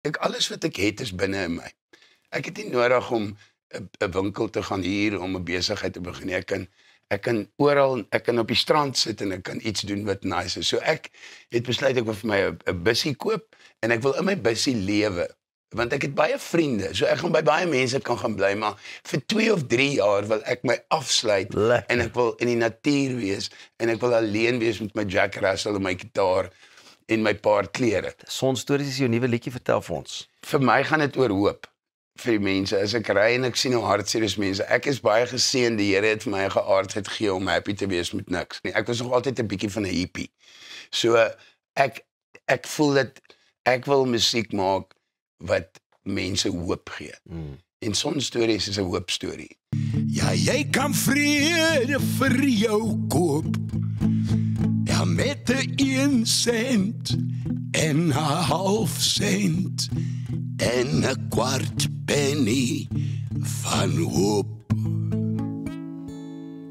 Alles wat ek het is binne in my. Ek het nie nodig om 'n winkel te gaan huur om 'n besigheid te begin. Ek kan oral, ek kan op die strand sit en ek kan iets doen wat nice is. So ek het besluit ek wil vir my 'n bussie koop en ek wil in my bussie lewe. Want ek het baie vriende, so ek gaan by baie mense kan gaan bly, maar vir 2 of 3 jaar wil ek my afsluit en ek wil in die natuur wees en ek wil alleen wees met my Jack Russell en my gitaar en my paar klere. Sonstories is jou nuwe liedjie, vertel vir ons. Vir my gaan dit oor hoop vir die mense. As ek ry en ek sien hoe hartseer is mense, ek is baie geseën, die Here het vir my 'n geaardheid gegee om happy te wees met niks. Ek was nog altyd 'n bietjie van 'n hippie. So ek voel dat ek wil musiek maak wat mense hoop gee. En Sonstories is 'n hoopstorie. Ja, jy kan vrede vir jou koop. Ja, met 'n 1 sent en 'n half sent en 'n kwart penny van hoop.